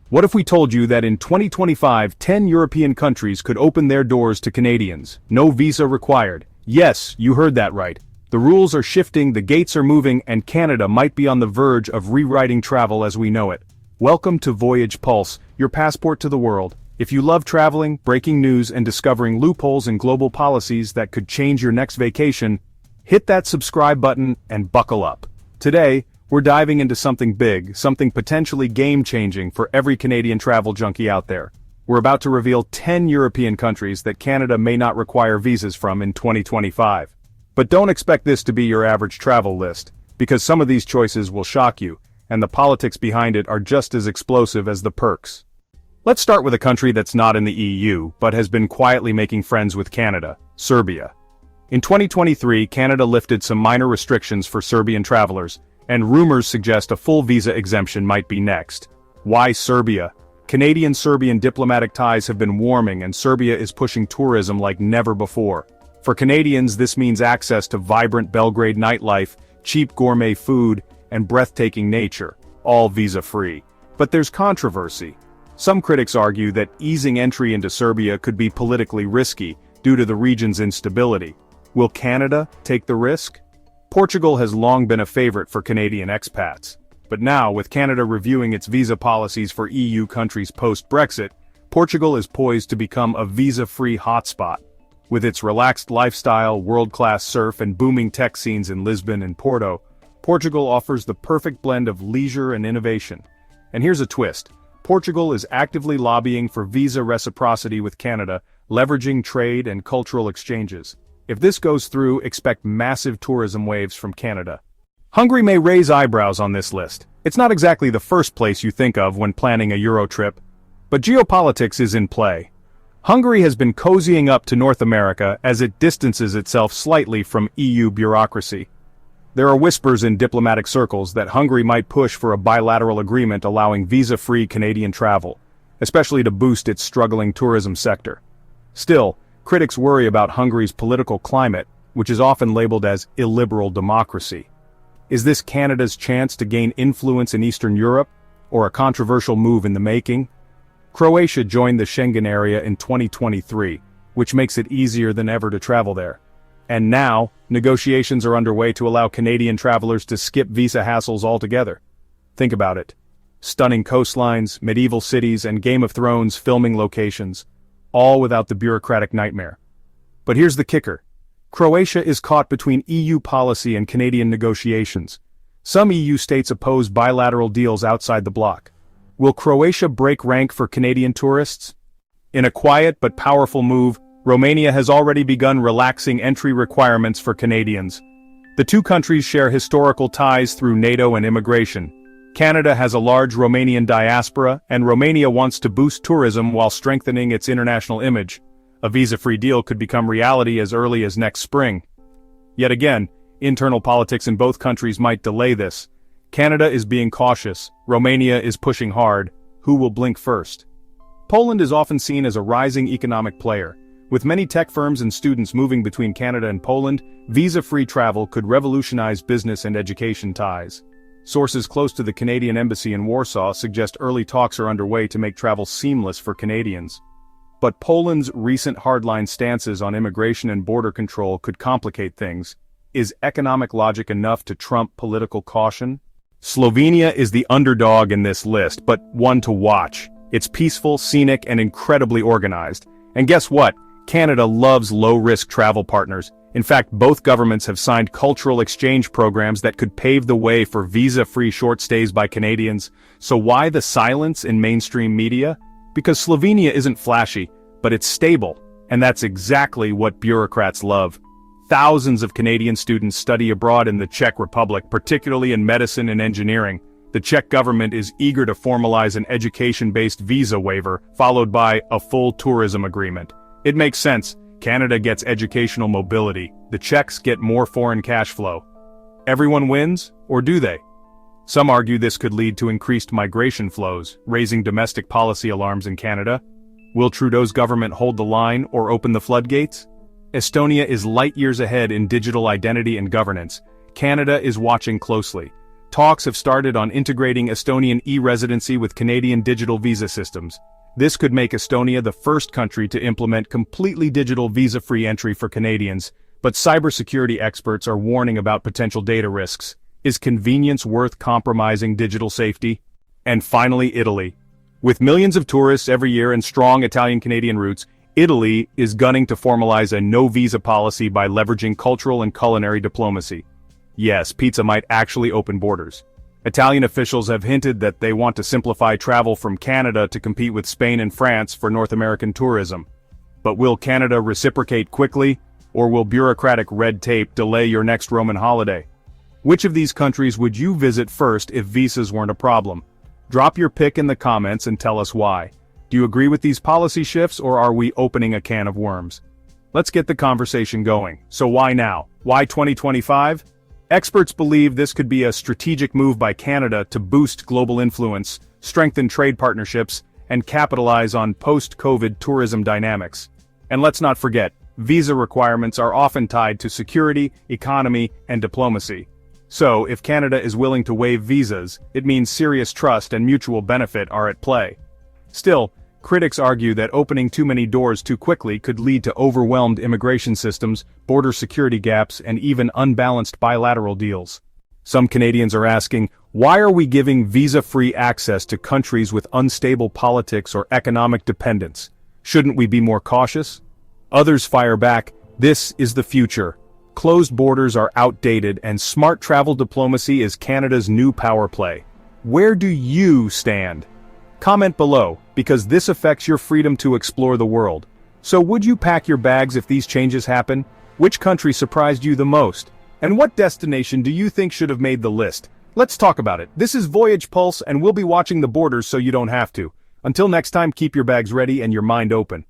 What if we told you that in 2025, 10 European countries could open their doors to Canadians? No visa required. Yes, you heard that right. The rules are shifting, the gates are moving, and Canada might be on the verge of rewriting travel as we know it. Welcome to Voyage Pulse, your passport to the world. If you love traveling, breaking news, and discovering loopholes in global policies that could change your next vacation, hit that subscribe button and buckle up. Today, we're diving into something big, something potentially game-changing for every Canadian travel junkie out there. We're about to reveal 10 European countries that Canada may not require visas from in 2025. But don't expect this to be your average travel list, because some of these choices will shock you, and the politics behind it are just as explosive as the perks. Let's start with a country that's not in the EU, but has been quietly making friends with Canada, Serbia. In 2023, Canada lifted some minor restrictions for Serbian travelers, and rumors suggest a full visa exemption might be next. Why Serbia? Canadian-Serbian diplomatic ties have been warming and Serbia is pushing tourism like never before. For Canadians, this means access to vibrant Belgrade nightlife, cheap gourmet food, and breathtaking nature, all visa-free. But there's controversy. Some critics argue that easing entry into Serbia could be politically risky due to the region's instability. Will Canada take the risk? Portugal has long been a favorite for Canadian expats. But now, with Canada reviewing its visa policies for EU countries post-Brexit, Portugal is poised to become a visa-free hotspot. With its relaxed lifestyle, world-class surf, and booming tech scenes in Lisbon and Porto, Portugal offers the perfect blend of leisure and innovation. And here's a twist. Portugal is actively lobbying for visa reciprocity with Canada, leveraging trade and cultural exchanges. If this goes through, expect massive tourism waves from Canada. Hungary may raise eyebrows on this list. It's not exactly the first place you think of when planning a Euro trip. But geopolitics is in play. Hungary has been cozying up to North America as it distances itself slightly from EU bureaucracy. There are whispers in diplomatic circles that Hungary might push for a bilateral agreement allowing visa-free Canadian travel, especially to boost its struggling tourism sector. Still, critics worry about Hungary's political climate, which is often labeled as illiberal democracy. Is this Canada's chance to gain influence in Eastern Europe, or a controversial move in the making? Croatia joined the Schengen area in 2023, which makes it easier than ever to travel there. And now, negotiations are underway to allow Canadian travelers to skip visa hassles altogether. Think about it. Stunning coastlines, medieval cities, and Game of Thrones filming locations, all without the bureaucratic nightmare. But here's the kicker. Croatia is caught between EU policy and Canadian negotiations. Some EU states oppose bilateral deals outside the bloc. Will Croatia break rank for Canadian tourists? In a quiet but powerful move, Romania has already begun relaxing entry requirements for Canadians. The two countries share historical ties through NATO and immigration. Canada has a large Romanian diaspora, and Romania wants to boost tourism while strengthening its international image. A visa-free deal could become reality as early as next spring. Yet again, internal politics in both countries might delay this. Canada is being cautious, Romania is pushing hard. Who will blink first? Poland is often seen as a rising economic player. With many tech firms and students moving between Canada and Poland, visa-free travel could revolutionize business and education ties. Sources close to the Canadian embassy in Warsaw suggest early talks are underway to make travel seamless for Canadians. But Poland's recent hardline stances on immigration and border control could complicate things. Is economic logic enough to trump political caution? Slovenia is the underdog in this list, but one to watch. It's peaceful, scenic, and incredibly organized. And guess what? Canada loves low-risk travel partners. In fact, both governments have signed cultural exchange programs that could pave the way for visa-free short stays by Canadians. So why the silence in mainstream media? Because Slovenia isn't flashy, but it's stable, and that's exactly what bureaucrats love. Thousands of Canadian students study abroad in the Czech Republic, particularly in medicine and engineering. The Czech government is eager to formalize an education-based visa waiver, followed by a full tourism agreement. It makes sense. Canada gets educational mobility. The Czechs get more foreign cash flow. Everyone wins, or do they? Some argue this could lead to increased migration flows, raising domestic policy alarms in Canada. Will Trudeau's government hold the line or open the floodgates? Estonia is light years ahead in digital identity and governance. Canada is watching closely. Talks have started on integrating Estonian e-residency with Canadian digital visa systems. This could make Estonia the first country to implement completely digital visa-free entry for Canadians, but cybersecurity experts are warning about potential data risks. Is convenience worth compromising digital safety? And finally, Italy. With millions of tourists every year and strong Italian-Canadian roots, Italy is gunning to formalize a no-visa policy by leveraging cultural and culinary diplomacy. Yes, pizza might actually open borders. Italian officials have hinted that they want to simplify travel from Canada to compete with Spain and France for North American tourism. But will Canada reciprocate quickly, or will bureaucratic red tape delay your next Roman holiday? Which of these countries would you visit first if visas weren't a problem? Drop your pick in the comments and tell us why. Do you agree with these policy shifts, or are we opening a can of worms? Let's get the conversation going. So why now? Why 2025? Experts believe this could be a strategic move by Canada to boost global influence, strengthen trade partnerships, and capitalize on post-COVID tourism dynamics. And let's not forget, visa requirements are often tied to security, economy, and diplomacy. So, if Canada is willing to waive visas, it means serious trust and mutual benefit are at play. Still, critics argue that opening too many doors too quickly could lead to overwhelmed immigration systems, border security gaps, and even unbalanced bilateral deals. Some Canadians are asking, why are we giving visa-free access to countries with unstable politics or economic dependence? Shouldn't we be more cautious? Others fire back, this is the future. Closed borders are outdated and smart travel diplomacy is Canada's new power play. Where do you stand? Comment below, because this affects your freedom to explore the world. So would you pack your bags if these changes happen? Which country surprised you the most? And what destination do you think should have made the list? Let's talk about it. This is Voyage Pulse, and we'll be watching the borders so you don't have to. Until next time, keep your bags ready and your mind open.